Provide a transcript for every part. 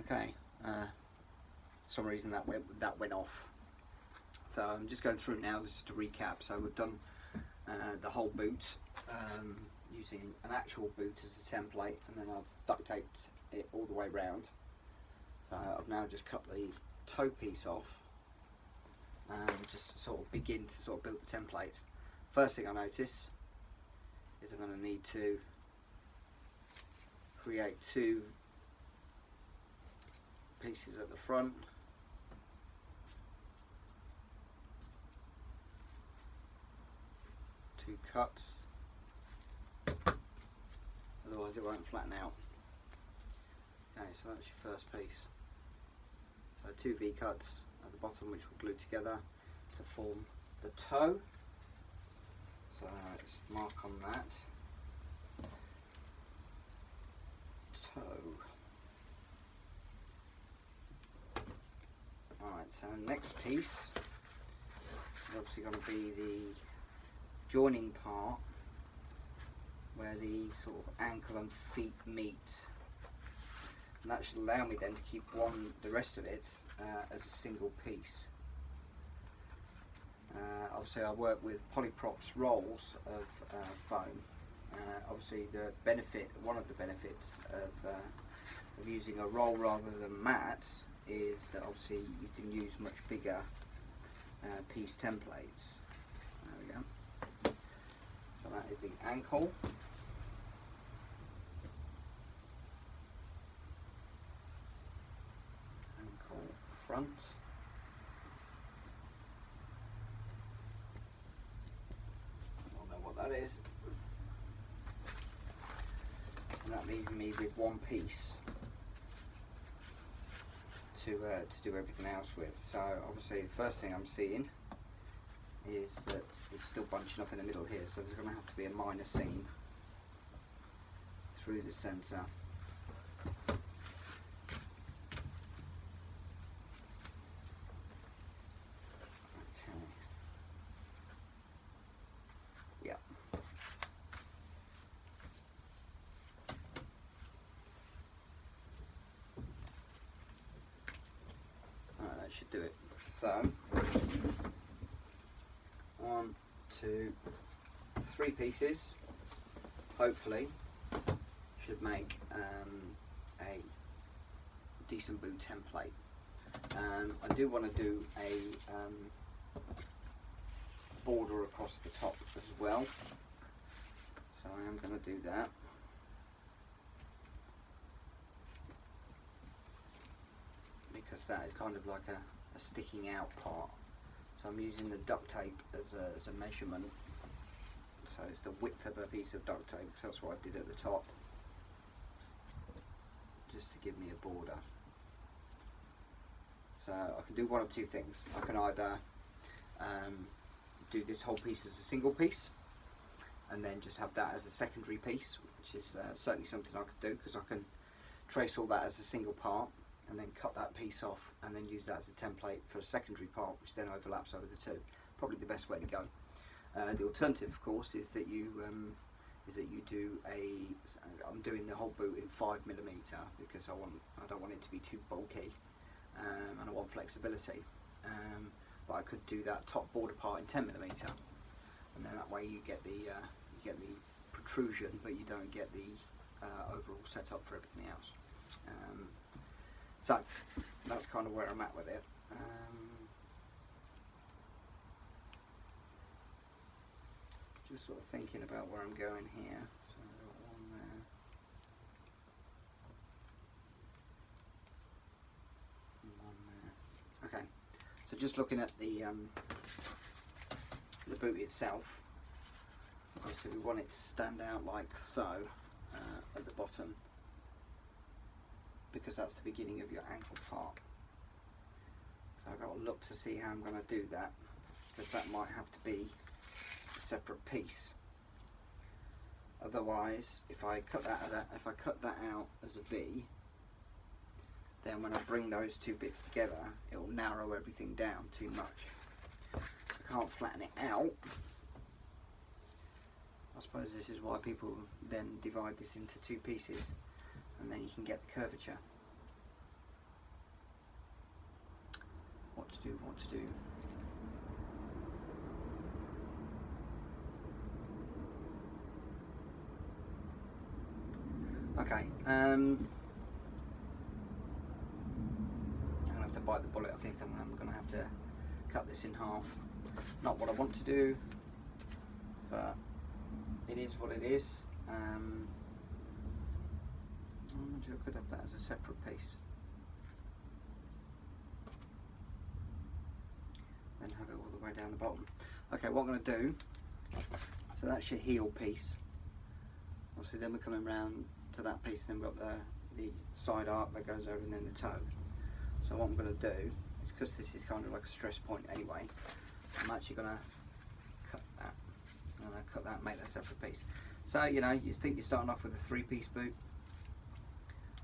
Okay, some reason that went off. So I'm just going through now just to recap. So we've done the whole boot using an actual boot as a template, and then I've duct taped it all the way round. So I've now just cut the toe piece off and just sort of begin to sort of build the template. First thing I notice is I'm going to need to create two pieces at the front, two cuts, otherwise it won't flatten out. Okay, so that's your first piece. So two V cuts at the bottom which will glue together to form the toe. So let's mark on that. Toe. Alright, so next piece is obviously going to be the joining part where the sort of ankle and feet meet, and that should allow me then to keep the rest of it as a single piece. Obviously I work with Polyprops rolls of foam. Obviously one of the benefits of using a roll rather than mats is that obviously you can use much bigger piece templates. There we go. So that is the ankle. Ankle front. I don't know what that is. And that leaves me with one piece to do everything else with. So obviously the first thing I'm seeing is that it's still bunching up in the middle here, so there's going to have to be a minor seam through the centre. Okay. Yeah. Alright, that should do it. So 1, 2, 3 pieces, hopefully should make a decent boot template. I do want to do a border across the top as well, so I am going to do that. Because that is kind of like a sticking out part. So I'm using the duct tape as a measurement. So it's the width of a piece of duct tape, because that's what I did at the top, just to give me a border. So I can do one of two things. I can either do this whole piece as a single piece and then just have that as a secondary piece, which is certainly something I could do, because I can trace all that as a single part and then cut that piece off and then use that as a template for a secondary part, which then overlaps over the two. Probably the best way to go. The alternative, of course, is that you do I'm doing the whole boot in 5mm because I don't want it to be too bulky, and I want flexibility. But I could do that top border part in 10mm, and then that way you get the protrusion, but you don't get the overall setup for everything else. So that's kind of where I'm at with it. Just sort of thinking about where I'm going here. So I've got one there. And one there. Okay. So just looking at the boot itself. Obviously we want it to stand out like so at the bottom, because that's the beginning of your ankle part. So I've got to look to see how I'm going to do that, because that might have to be a separate piece. Otherwise, if I cut that out as a V, then when I bring those two bits together, it will narrow everything down too much. I can't flatten it out. I suppose this is why people then divide this into two pieces, and then you can get the curvature. what to do. Okay, I'm gonna have to bite the bullet, I think, and I'm gonna have to cut this in half. Not what I want to do, but it is what it is. I could have that as a separate piece, then have it all the way down the bottom. Okay, what I'm going to do, so that's your heel piece. Obviously then we're coming round to that piece, and then we've got the side arc that goes over, and then the toe. So what I'm going to do is, because this is kind of like a stress point anyway, I'm actually going to cut that. I'm going to cut that and make that separate piece. So, you know, you think you're starting off with a 3-piece boot,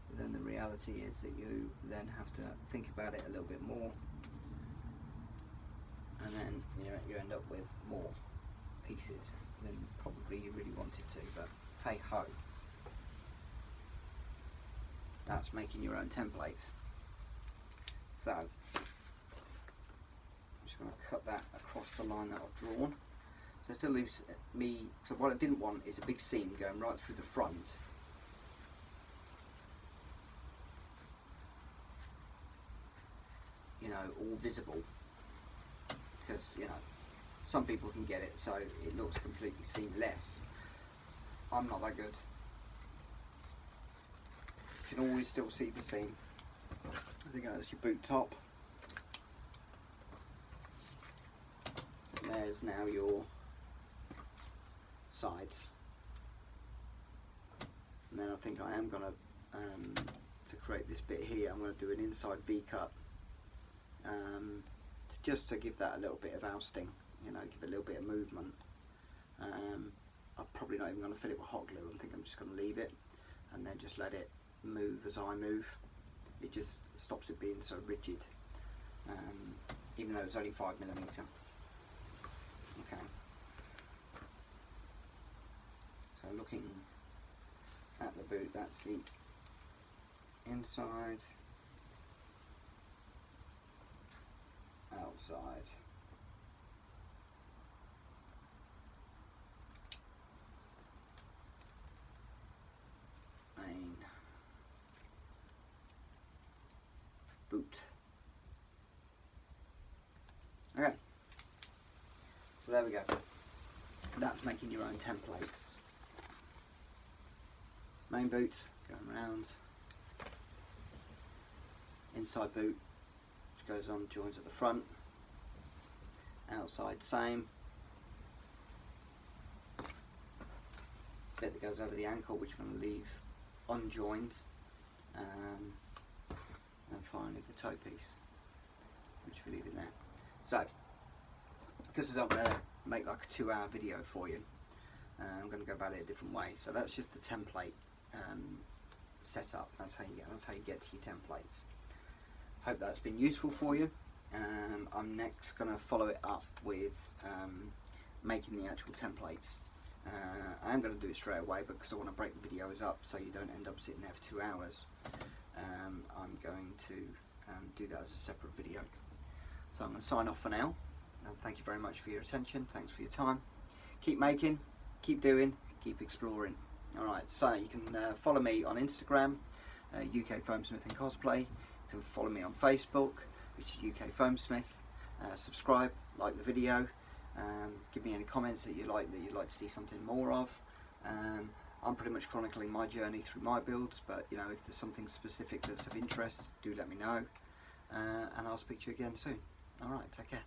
but then the reality is that you then have to think about it a little bit more, and then you end up with more pieces than probably you really wanted to, but hey ho. That's making your own templates. So, I'm just going to cut that across the line that I've drawn. So it still leaves me, so what I didn't want is a big seam going right through the front. You know, all visible. Because, you know, some people can get it so it looks completely seamless. I'm not that good. You can always still see the seam. I think that's your boot top. There's now your sides. And then I think I am going to create this bit here, I'm going to do an inside V-cut. Just to give that a little bit of ousting, you know, give it a little bit of movement. I'm probably not even going to fill it with hot glue. I think I'm just going to leave it and then just let it move as I move. It just stops it being so rigid, even though it's only 5mm. Okay. So looking at the boot, that's the inside, outside, main, boot. Okay, so there we go. That's making your own templates. Main boot going around, inside boot which goes on, joins at the front, outside same, bit that goes over the ankle which I'm going to leave unjoined, and finally the toe piece which we leave in there. So because I don't want to make like a 2-hour video for you, I'm going to go about it a different way. So that's just the template setup. That's how you get to your templates. Hope that's been useful for you. I'm next going to follow it up with making the actual templates. I am going to do it straight away because I want to break the videos up so you don't end up sitting there for 2 hours. I'm going to do that as a separate video. So I'm going to sign off for now. Thank you very much for your attention. Thanks for your time. Keep making, keep doing, keep exploring. Alright, so you can follow me on Instagram, UK Foamsmith and Cosplay. You can follow me on Facebook, which is UK Foamsmith. Subscribe, like the video, give me any comments that you'd like to see something more of. I'm pretty much chronicling my journey through my builds, but you know, if there's something specific that's of interest, do let me know, and I'll speak to you again soon. Alright, take care.